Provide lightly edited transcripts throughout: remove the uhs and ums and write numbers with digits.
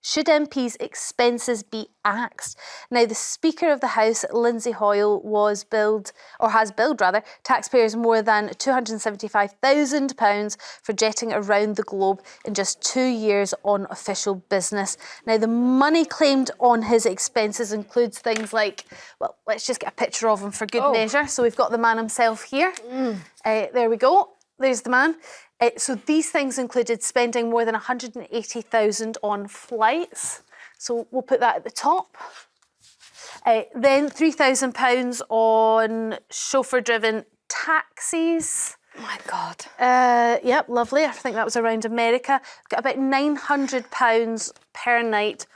Should MPs' expenses be axed? Now, the Speaker of the House, Lindsay Hoyle, has billed taxpayers more than £275,000 for jetting around the globe in just 2 years on official business. Now, the money claimed on his expenses includes things like, well, let's just get a picture of him for good measure. So we've got the man himself here. There we go. There's the man. So these things included spending more than £180,000 on flights. So we'll put that at the top. Then £3,000 on chauffeur-driven taxis. Oh my God. Yep, lovely. I think that was around America. Got about £900 per night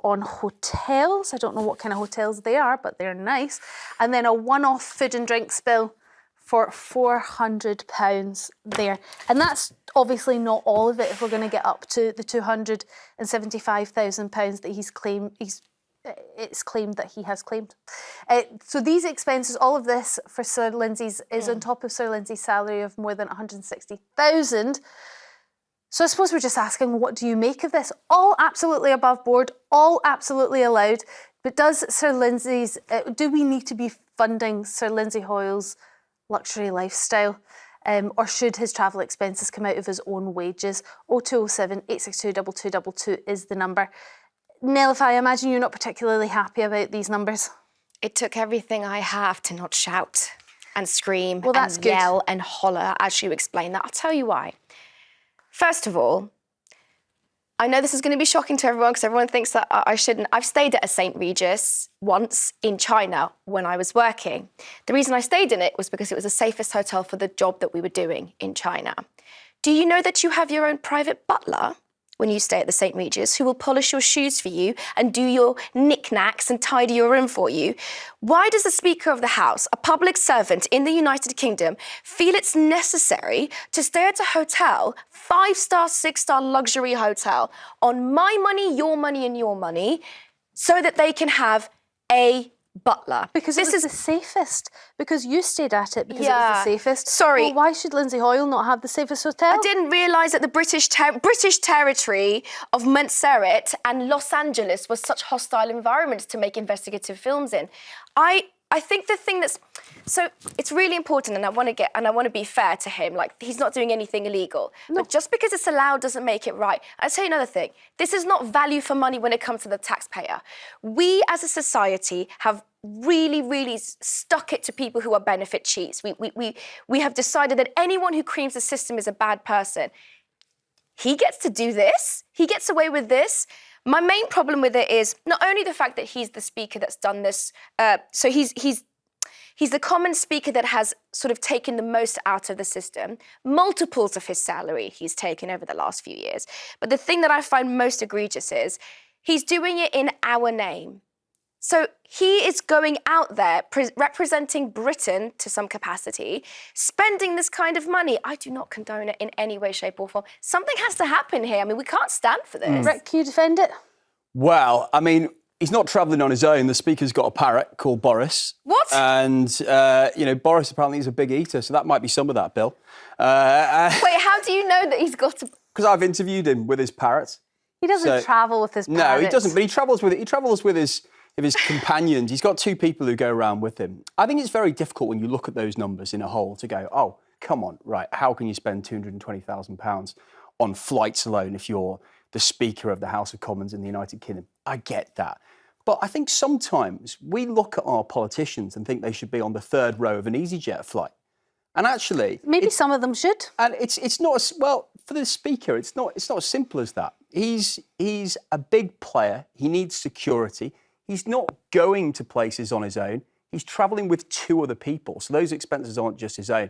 on hotels. I don't know what kind of hotels they are, but they're nice. And then a one-off food and drinks bill for £400 there. And that's obviously not all of it if we're going to get up to the £275,000 that it's claimed that he has claimed. So these expenses, all of this for Sir Lindsay's is on top of Sir Lindsay's salary of more than £160,000. So I suppose we're just asking, what do you make of this? All absolutely above board, all absolutely allowed. But does Sir Lindsay's, do we need to be funding Sir Lindsay Hoyle's luxury lifestyle? Or should his travel expenses come out of his own wages? 0207 862 2222 is the number. Nelufar, I imagine you're not particularly happy about these numbers. It took everything I have to not shout and scream and yell and holler as you explain that. I'll tell you why. First of all, I know this is going to be shocking to everyone because everyone thinks that I shouldn't. I've stayed at a St. Regis once in China when I was working. The reason I stayed in it was because it was the safest hotel for the job that we were doing in China. Do you know that you have your own private butler when you stay at the St. Regis, who will polish your shoes for you and do your knickknacks and tidy your room for you? Why does the Speaker of the House, a public servant in the United Kingdom, feel it's necessary to stay at a hotel, 5-star, 6-star luxury hotel, on my money, your money and your money, so that they can have a butler? Because this is the safest. Because you stayed at it because it was the safest. Sorry. Well, why should Lindsay Hoyle not have the safest hotel? I didn't realise that the British territory of Montserrat and Los Angeles was such hostile environments to make investigative films in. I think the thing that's... So it's really important, and I want to be fair to him. Like, he's not doing anything illegal. No. But just because it's allowed doesn't make it right. I'll tell you another thing. This is not value for money when it comes to the taxpayer. We, as a society, have really, really stuck it to people who are benefit cheats. We have decided that anyone who creams the system is a bad person. He gets to do this. He gets away with this. My main problem with it is not only the fact that he's the speaker that's done this, so he's the common speaker that has sort of taken the most out of the system, multiples of his salary he's taken over the last few years. But the thing that I find most egregious is he's doing it in our name. So he is going out there representing Britain to some capacity, spending this kind of money. I do not condone it in any way, shape or form. Something has to happen here. I mean, we can't stand for this. Rick, can you defend it? Well, I mean, he's not travelling on his own. The Speaker's got a parrot called Boris. What? And, Boris apparently is a big eater, so that might be some of that, Bill. Wait, how do you know that he's got a... Because I've interviewed him with his parrot. He doesn't travel with his parrot. No, he doesn't, but he travels with his companions. He's got 2 people who go around with him. I think it's very difficult when you look at those numbers in a whole to go, oh, come on, right, how can you spend £220,000 on flights alone if you're the Speaker of the House of Commons in the United Kingdom? I get that. But I think sometimes we look at our politicians and think they should be on the 3rd row of an EasyJet flight. And actually... Maybe some of them should. And it's not... Well, for the Speaker, it's not as simple as that. He's a big player. He needs security. He's not going to places on his own. He's travelling with 2 other people, so those expenses aren't just his own.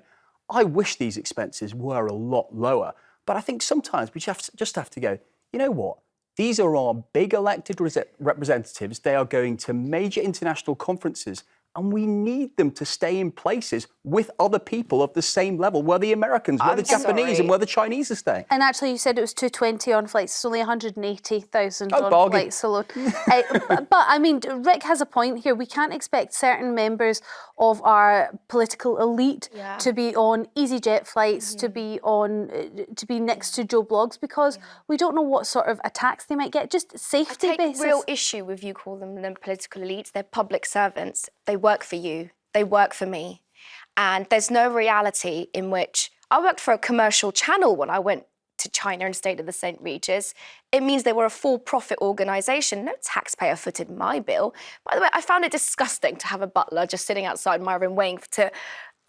I wish these expenses were a lot lower, but I think sometimes we just have to go, you know what? These are our big elected representatives. They are going to major international conferences and we need them to stay in places with other people of the same level, where the Americans, where the Japanese, and where the Chinese are staying. And actually, you said it was 220 on flights. It's only 180,000 on bargain. flights alone. But I mean, Rick has a point here. We can't expect certain members of our political elite to be on EasyJet flights, to be next to Joe Bloggs, because we don't know what sort of attacks they might get. Just safety basis. I take real issue with you call them the political elites. They're public servants. They work for you. They work for me. And there's no reality in which I worked for a commercial channel when I went to China and stayed at the St. Regis. It means they were a for-profit organisation. No taxpayer footed my bill. By the way, I found it disgusting to have a butler just sitting outside my room waiting to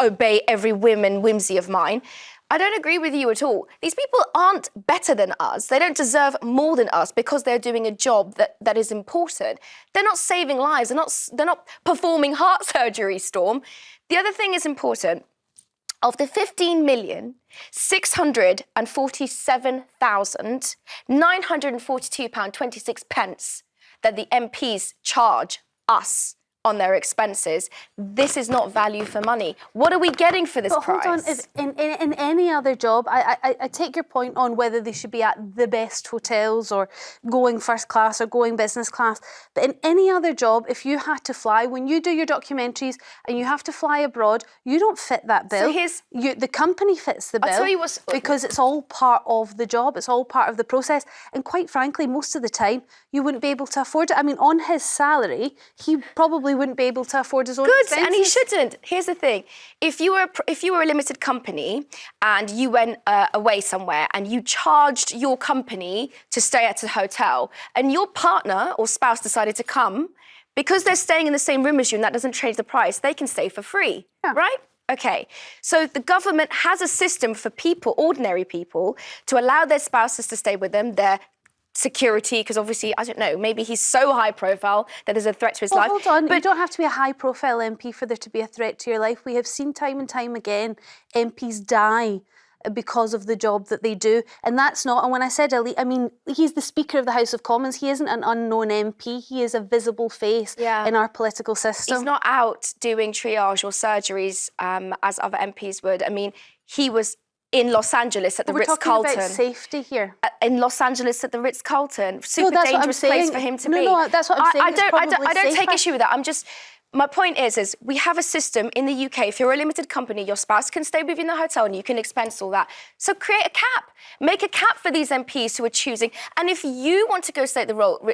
obey every whim and whimsy of mine. I don't agree with you at all. These people aren't better than us. They don't deserve more than us because they're doing a job that is important. They're not saving lives. They're not performing heart surgery, Storm. The other thing is important. Of the 15,647,942.26 that the MPs charge us on their expenses, this is not value for money. What are we getting for this price? Hold on, if in any other job, I take your point on whether they should be at the best hotels or going first class or going business class. But in any other job, if you had to fly, when you do your documentaries and you have to fly abroad, you don't fit that bill. So the company fits the bill. I'll tell you what's... because it's all part of the job. It's all part of the process. And quite frankly, most of the time, you wouldn't be able to afford it. I mean, on his salary, he probably wouldn't be able to afford his own expenses. And he shouldn't. Here's the thing: if you were a limited company and you went away somewhere and you charged your company to stay at a hotel, and your partner or spouse decided to come, because they're staying in the same room as you, and that doesn't change the price, they can stay for free, right? Okay, so the government has a system for people, ordinary people, to allow their spouses to stay with them, their security, because obviously, I don't know, maybe he's so high profile that there's a threat to his life. Hold on, but you don't have to be a high profile MP for there to be a threat to your life. We have seen time and time again MPs die because of the job that they do, and that's not, and when I said elite, I mean, he's the Speaker of the House of Commons. He isn't an unknown MP. He is a visible face in our political system. He's not out doing triage or surgeries as other MPs would. I mean, he was in Los Angeles at the Ritz-Carlton. We're talking about safety here. In Los Angeles at the Ritz-Carlton. Super dangerous place for him to be. No, that's what I'm saying. I don't take issue with that. My point is we have a system in the UK. If you're a limited company, your spouse can stay with you in the hotel and you can expense all that. So create a cap. Make a cap for these MPs who are choosing. And if you want to go stay at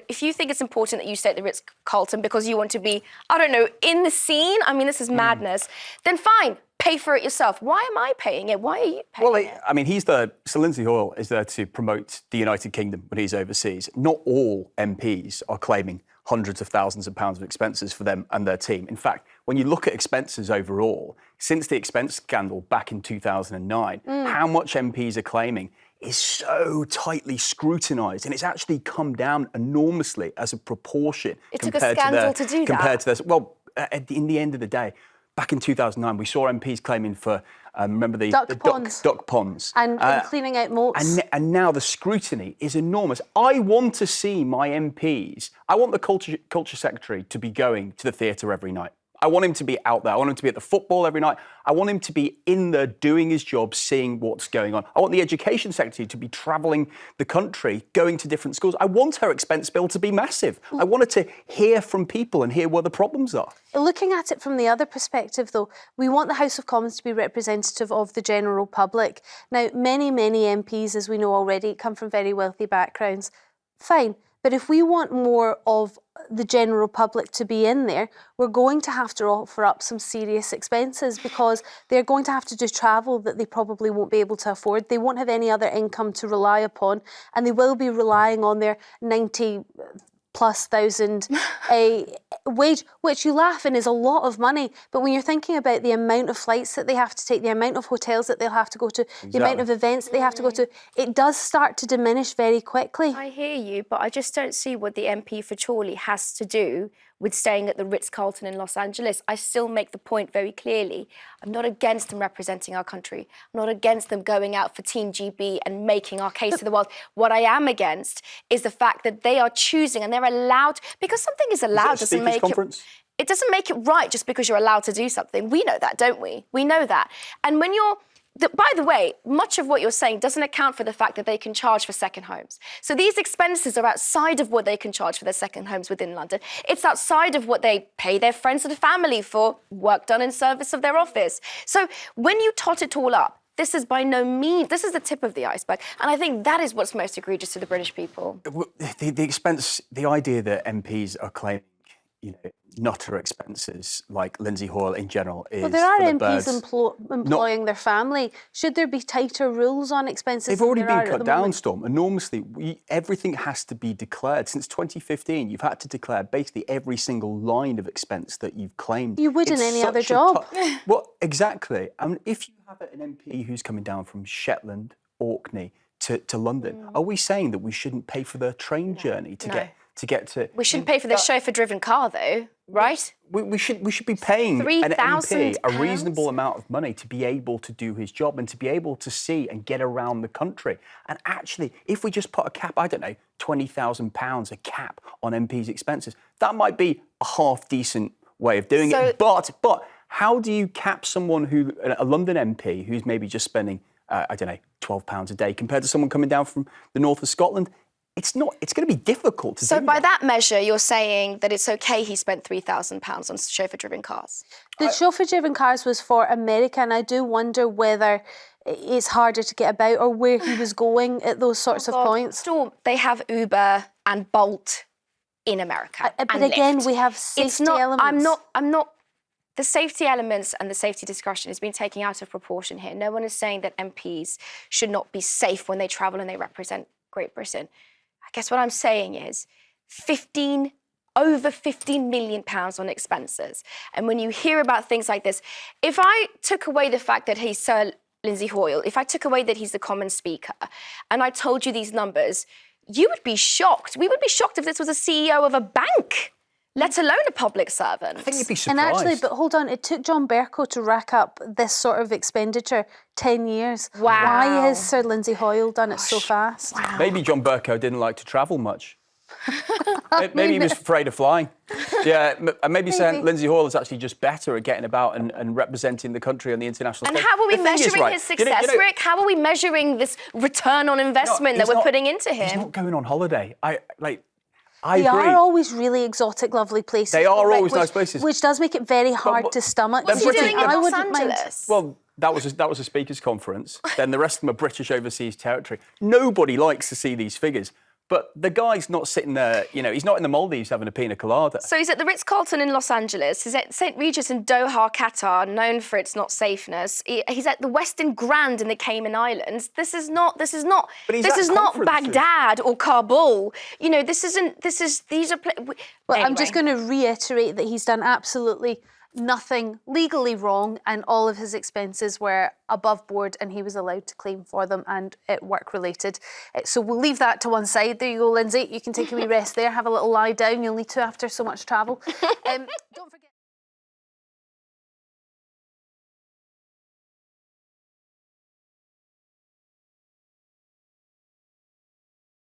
if you think it's important that you stay at the Ritz-Carlton because you want to be, I don't know, in the scene, I mean, this is madness, then fine. Pay for it yourself. Why am I paying it? Why are you paying it? I mean, so Lindsay Hoyle is there to promote the United Kingdom when he's overseas. Not all MPs are claiming hundreds of thousands of pounds of expenses for them and their team. In fact, when you look at expenses overall, since the expense scandal back in 2009, how much MPs are claiming is so tightly scrutinised, and it's actually come down enormously as a proportion. It took a scandal to do that. Compared to this, well, in the end of the day, back in 2009, we saw MPs claiming for, remember the duck ponds. And cleaning out moats. And now the scrutiny is enormous. I want to see my MPs, I want the culture secretary to be going to the theatre every night. I want him to be out there. I want him to be at the football every night. I want him to be in there doing his job, seeing what's going on. I want the education secretary to be travelling the country, going to different schools. I want her expense bill to be massive. I want her to hear from people and hear where the problems are. Looking at it from the other perspective, though, we want the House of Commons to be representative of the general public. Now, many MPs, as we know already, come from very wealthy backgrounds. Fine. But if we want more of the general public to be in there, we're going to have to offer up some serious expenses, because they're going to have to do travel that they probably won't be able to afford. They won't have any other income to rely upon, and they will be relying on their 90,000+ wage, which you laugh in is a lot of money. But when you're thinking about the amount of flights that they have to take, the amount of hotels that they'll have to go to, the amount of events that they have to go to, it does start to diminish very quickly. I hear you, but I just don't see what the MP for Chorley has to do with staying at the Ritz-Carlton in Los Angeles. I still make the point very clearly. I'm not against them representing our country. I'm not against them going out for Team GB and making our case to the world. What I am against is the fact that they are choosing and they're allowed, because something is allowed doesn't make conference? it doesn't make it right just because you're allowed to do something. We know that, don't we? We know that. And when by the way, much of what you're saying doesn't account for the fact that they can charge for second homes. So these expenses are outside of what they can charge for their second homes within London. It's outside of what they pay their friends and family for work done in service of their office. So when you tot it all up, this is by no means, this is the tip of the iceberg. And I think that is what's most egregious to the British people. The expense, the idea that MPs are claiming, nutter expenses like Lindsay Hoyle in general is. Well, there are for the MPs birds. employing their family. Should there be tighter rules on expenses? They've already been cut down, moment? Storm, enormously. Everything has to be declared. Since 2015, you've had to declare basically every single line of expense that you've claimed. You would in any other job. Well, exactly. I mean, if you have an MP who's coming down from Shetland, Orkney to London, are we saying that we shouldn't pay for their train journey to get to? We shouldn't pay for their chauffeur-driven car, though, right? We should be paying an MP a reasonable amount of money to be able to do his job and to be able to see and get around the country. And actually, if we just put a cap, I don't know, £20,000 a cap on MPs' expenses, that might be a half decent way of doing it. But how do you cap someone a London MP who's maybe just spending, I don't know, £12 a day compared to someone coming down from the north of Scotland? It's not. It's going to be difficult to do. So by that measure, you're saying that it's okay he spent £3,000 on chauffeur-driven cars? The chauffeur-driven cars was for America, and I do wonder whether it's harder to get about or where he was going at those sorts of points. Storm, they have Uber and Bolt in America. But again, we have safety elements. I'm not. The safety elements and the safety discussion has been taken out of proportion here. No one is saying that MPs should not be safe when they travel and they represent Great Britain. I guess what I'm saying is over £15 million on expenses. And when you hear about things like this, if I took away the fact that he's Sir Lindsay Hoyle, if I took away that he's the Commons Speaker, and I told you these numbers, you would be shocked. We would be shocked if this was a CEO of a bank, let alone a public servant. I think you'd be surprised. And actually, but hold on, it took John Bercow to rack up this sort of expenditure 10 years. Wow. Why has Sir Lindsay Hoyle done it so fast? Wow. Maybe John Bercow didn't like to travel much. Maybe he was afraid of flying. Yeah, maybe saying Lindsay Hoyle is actually just better at getting about and representing the country on the international stage. And how are we measuring his success, Rick? How are we measuring this return on investment that we're putting into him? He's not going on holiday. I They agree. are always really exotic, lovely places. They are always nice places. Which does make it very hard to stomach. What's he doing in Los Angeles? Well, that was a speakers' conference. Then the rest of them are British overseas territory. Nobody likes to see these figures. But the guy's not sitting there, he's not in the Maldives having a pina colada. So he's at the Ritz-Carlton in Los Angeles. He's at St. Regis in Doha, Qatar, known for its not safeness. He's at the Westin Grand in the Cayman Islands. This is not Baghdad or Kabul. These are. Well, anyway. I'm just going to reiterate that he's done absolutely nothing legally wrong, and all of his expenses were above board and he was allowed to claim for them and work related. So we'll leave that to one side. There you go, Lindsay. You can take a wee rest there, have a little lie down. You'll need to after so much travel. Don't forget.